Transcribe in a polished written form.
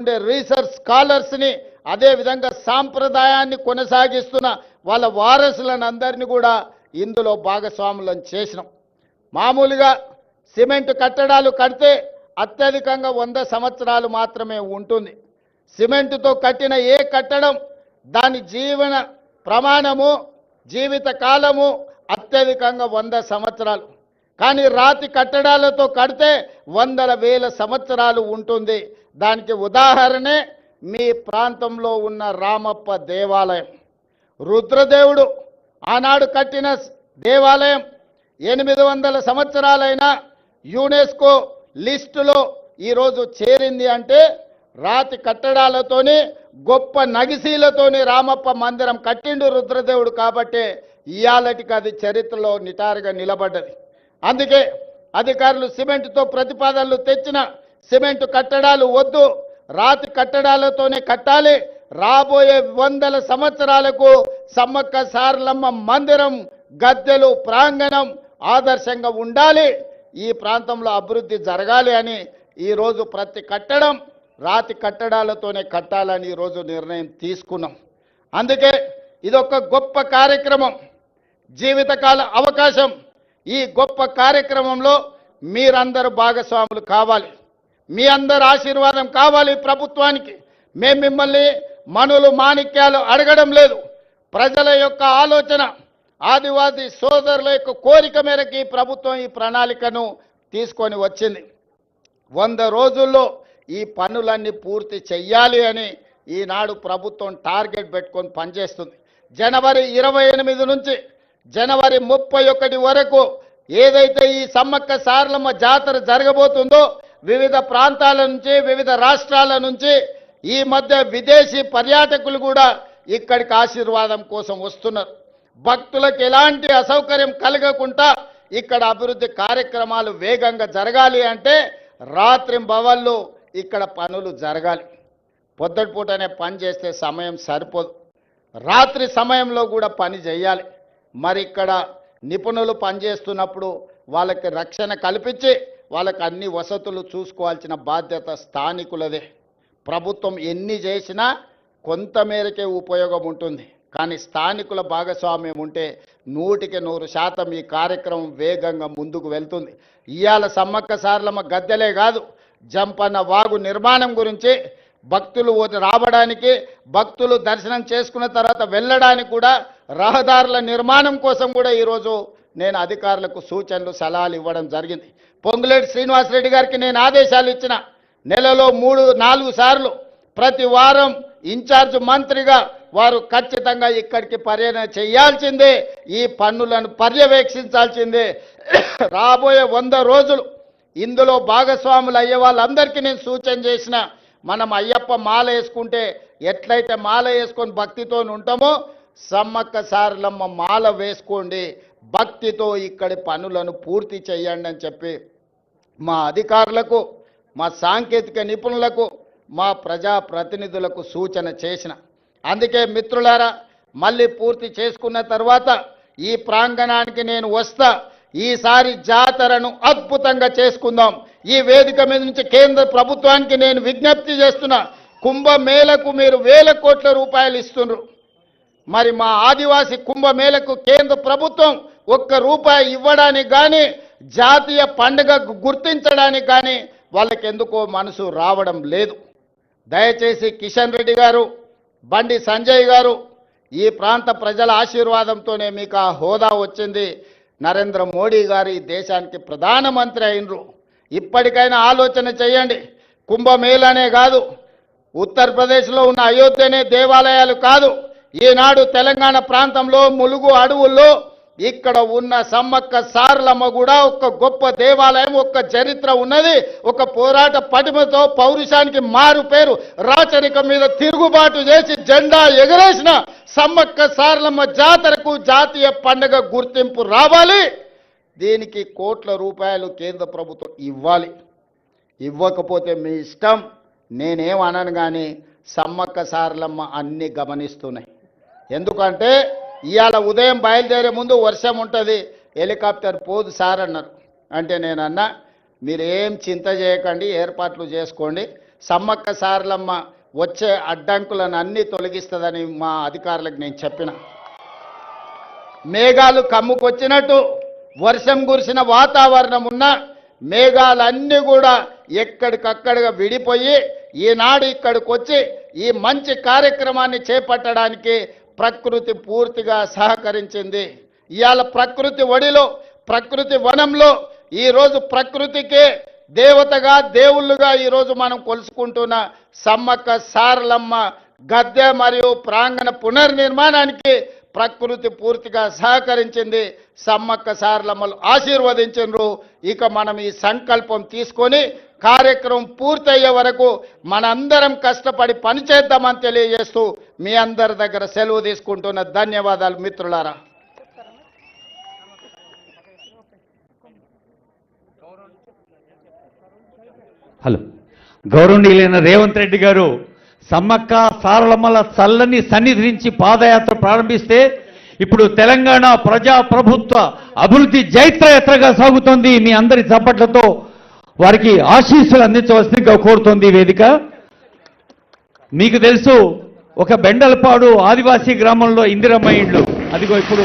ఉండే రీసెర్చ్ స్కాలర్స్ని అదేవిధంగా సాంప్రదాయాన్ని కొనసాగిస్తున్న వాళ్ళ వారసులను అందరినీ కూడా ఇందులో భాగస్వాములను చేసినాం. మామూలుగా సిమెంట్ కట్టడాలు కడితే అత్యధికంగా 100 సంవత్సరాలు మాత్రమే ఉంటుంది. సిమెంటుతో కట్టిన ఏ కట్టడం దాని జీవన ప్రమాణము జీవిత కాలము అత్యధికంగా 100 సంవత్సరాలు. కానీ రాతి కట్టడాలతో కడితే వందల వేల సంవత్సరాలు ఉంటుంది. దానికి ఉదాహరణే మీ ప్రాంతంలో ఉన్న రామప్ప దేవాలయం. రుద్రదేవుడు ఆనాడు కట్టిన దేవాలయం 800 సంవత్సరాలైన యునెస్కో లిస్టులో ఈరోజు చేరింది అంటే రాతి కట్టడాలతోని గొప్ప నగిశీలతోని రామప్ప మందిరం కట్టిండు రుద్రదేవుడు. కాబట్టి ఇయాలటికి అది చరిత్రలో నిటారుగా నిలబడ్డది. అందుకే అధికారులు సిమెంటుతో ప్రతిపాదనలు తెచ్చిన సిమెంటు కట్టడాలు వద్దు, రాతి కట్టడాలతోనే కట్టాలి. రాబోయే 100 సంవత్సరాలకు సమ్మక్క సారలమ్మ మందిరం గద్దెలు ప్రాంగణం ఆదర్శంగా ఉండాలి, ఈ ప్రాంతంలో అభివృద్ధి జరగాలి అని ఈరోజు ప్రతి కట్టడం రాతి కట్టడాలతోనే కట్టాలని ఈరోజు నిర్ణయం తీసుకున్నాం. అందుకే ఇదొక గొప్ప కార్యక్రమం, జీవితకాల అవకాశం. ఈ గొప్ప కార్యక్రమంలో మీరందరూ భాగస్వాములు కావాలి, మీ అందరి ఆశీర్వాదం కావాలి ప్రభుత్వానికి. మేము మిమ్మల్ని మనులు మాణిక్యాలు అడగడం లేదు. ప్రజల యొక్క ఆలోచన, ఆదివాసీ సోదరుల యొక్క కోరిక మేరకు ఈ ప్రభుత్వం ఈ ప్రణాళికను తీసుకొని వచ్చింది. 100 రోజుల్లో ఈ పనులన్నీ పూర్తి చెయ్యాలి అని ఈనాడు ప్రభుత్వం టార్గెట్ పెట్టుకొని పనిచేస్తుంది. జనవరి 28 నుంచి జనవరి 31 వరకు ఏదైతే ఈ సమ్మక్క సారలమ్మ జాతర జరగబోతుందో వివిధ ప్రాంతాల నుంచి వివిధ రాష్ట్రాల నుంచి ఈ మధ్య విదేశీ పర్యాటకులు కూడా ఇక్కడికి ఆశీర్వాదం కోసం వస్తున్నారు. భక్తులకు ఎలాంటి అసౌకర్యం కలగకుండా ఇక్కడ అభివృద్ధి కార్యక్రమాలు వేగంగా జరగాలి అంటే రాత్రింబవళ్ళు ఇక్కడ పనులు జరగాలి. పొద్దుటిపూటనే పని చేస్తే సమయం సరిపోదు, రాత్రి సమయంలో కూడా పని చేయాలి. మరి ఇక్కడ నిపుణులు పనిచేస్తున్నప్పుడు వాళ్ళకి రక్షణ కల్పించి వాళ్ళకి అన్ని వసతులు చూసుకోవాల్సిన బాధ్యత స్థానికులదే. ప్రభుత్వం ఎన్ని చేసినా కొంతమేరకే ఉపయోగం ఉంటుంది, కానీ స్థానికుల భాగస్వామ్యం ఉంటే 100% ఈ కార్యక్రమం వేగంగా ముందుకు వెళ్తుంది. ఇవాళ సమ్మక్క సారలమ్మ గద్దెలే కాదు, జంపన్న వాగు నిర్మాణం గురించి భక్తులు రావడానికి, భక్తులు దర్శనం చేసుకున్న తర్వాత వెళ్ళడానికి కూడా రహదారుల నిర్మాణం కోసం కూడా ఈరోజు నేను అధికారులకు సూచనలు సలహాలు ఇవ్వడం జరిగింది. పొంగులేటి శ్రీనివాసరెడ్డి గారికి నేను ఆదేశాలు ఇచ్చిన, నెలలో 3-4 సార్లు ప్రతి వారం ఇన్ఛార్జ్ మంత్రిగా వారు ఖచ్చితంగా ఇక్కడికి పర్యటన చేయాల్సిందే, ఈ పన్నులను పర్యవేక్షించాల్సిందే. రాబోయే 100 రోజులు ఇందులో భాగస్వాములు అయ్యే వాళ్ళందరికీ నేను సూచన చేసిన, మనం అయ్యప్ప మాల వేసుకుంటే ఎట్లయితే మాల వేసుకొని భక్తితో ఉంటామో సమ్మక్క సారలమ్మ మాల వేసుకోండి, భక్తితో ఇక్కడి పనులను పూర్తి చేయండి అని చెప్పి మా అధికారులకు, మా సాంకేతిక నిపుణులకు, మా ప్రజాప్రతినిధులకు సూచన చేసిన. అందుకే మిత్రులారా, మళ్ళీ పూర్తి చేసుకున్న తర్వాత ఈ ప్రాంగణానికి నేను వస్తా. ఈసారి జాతరను అద్భుతంగా చేసుకుందాం. ఈ వేదిక మీద నుంచి కేంద్ర ప్రభుత్వానికి నేను విజ్ఞప్తి చేస్తున్నా, కుంభమేళకు మీరు వేల కోట్ల రూపాయలు ఇస్తున్నారు. మరి మా ఆదివాసీ కుంభమేళకు కేంద్ర ప్రభుత్వం ₹1 ఇవ్వడానికి కానీ జాతీయ పండుగ గుర్తించడానికి కానీ వాళ్ళకి ఎందుకో మనసు రావడం లేదు. దయచేసి కిషన్ రెడ్డి గారు, బండి సంజయ్ గారు, ఈ ప్రాంత ప్రజల ఆశీర్వాదంతోనే మీకు ఆ హోదా వచ్చింది. నరేంద్ర మోడీ గారు ఈ దేశానికి ప్రధానమంత్రి అయినరు. ఇప్పటికైనా ఆలోచన చేయండి. కుంభమేళనే కాదు, ఉత్తరప్రదేశ్లో ఉన్న అయోధ్యనే దేవాలయాలు కాదు, ఈనాడు తెలంగాణ ప్రాంతంలో ములుగు అడవుల్లో ఇక్కడ ఉన్న సమ్మక్క సారలమ్మ కూడా ఒక గొప్ప దేవాలయం, ఒక చరిత్ర ఉన్నది. ఒక పోరాట పటిమతో పౌరుషానికి మారు పేరు, రాచరికం మీద తిరుగుబాటు చేసి జెండా ఎగరేసిన సమ్మక్క సారలమ్మ జాతరకు జాతీయ పండుగ గుర్తింపు రావాలి. దీనికి కోట్ల రూపాయలు కేంద్ర ప్రభుత్వం ఇవ్వాలి. ఇవ్వకపోతే మీ ఇష్టం, నేనేమనను. కానీ సమ్మక్క సారలమ్మ అన్ని గమనిస్తున్నాయి. ఎందుకంటే ఇవాళ ఉదయం బయలుదేరే ముందు వర్షం ఉంటుంది, హెలికాప్టర్ పోదు సార్ అన్నారు. అంటే నేనన్నా, మీరేం చింత చేయకండి, ఏర్పాట్లు చేసుకోండి, సమ్మక్క సారలమ్మ వచ్చే అడ్డంకులను అన్నీ తొలగిస్తుందని మా అధికారులకు నేను చెప్పిన. మేఘాలు కమ్ముకొచ్చినట్టు వర్షం కురిసిన వాతావరణం ఉన్న మేఘాలన్నీ కూడా ఎక్కడికక్కడగా విడిపోయి ఈనాడు ఇక్కడికి వచ్చి ఈ మంచి కార్యక్రమాన్ని చేపట్టడానికి ప్రకృతి పూర్తిగా సహకరించింది. ఇవాళ ప్రకృతి ఒడిలో, ప్రకృతి వనంలో ఈరోజు ప్రకృతికే దేవతగా, దేవుళ్ళుగా ఈరోజు మనం కొలుసుకుంటున్న సమ్మక్క సారలమ్మ గద్దె మరియు ప్రాంగణ పునర్నిర్మాణానికి ప్రకృతి పూర్తిగా సహకరించింది. సమ్మక్క సారలమ్మలు ఆశీర్వదించరు. ఇక మనం ఈ సంకల్పం తీసుకొని కార్యక్రమం పూర్తయ్యే వరకు మనందరం కష్టపడి పనిచేద్దామని తెలియజేస్తూ మీ అందరి దగ్గర సెలవు తీసుకుంటున్న ధన్యవాదాలు మిత్రులారా. హలో, గౌరవనీయులైన రేవంత్ రెడ్డి గారు సమ్మక్క సారలమ్మల చల్లని సన్నిధి నుంచి పాదయాత్ర ప్రారంభిస్తే ఇప్పుడు తెలంగాణ ప్రజా ప్రభుత్వ అభివృద్ధి జైత్రయాత్రగా సాగుతోంది. మీ అందరి చప్పట్లతో వారికి ఆశీస్సులు అందించవలసిందిగా కోరుతోంది వేదిక. మీకు తెలుసు, ఒక బెండలపాడు ఆదివాసీ గ్రామంలో ఇందిరమ్మ ఇండ్లు, అదిగో ఇప్పుడు